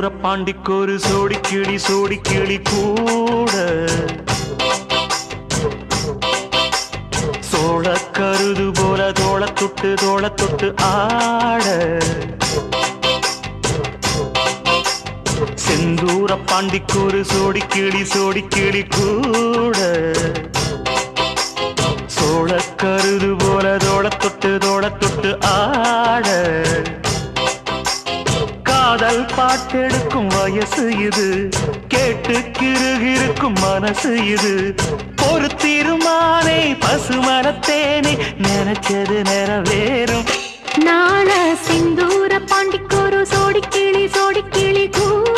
பாண்டிக்கொரு சோடி கிளி கூட சோழ கருது போல தோள தொட்டு ஆட செந்தூர பாண்டிக்கொரு சோடி கிளி கூட சோழ கருது போல தோள தொட்டு ஆட காதல் பாட்டெடுக்கும் வயசு இது கேட்டு கிருகிருக்கும் மனசு இது ஒரு தீர்மானே பசுமரத்தேனே நினைச்சது நிறைவேறும் நாள சிந்தூர பாண்டிக்கொரு சோடி கிளி கூட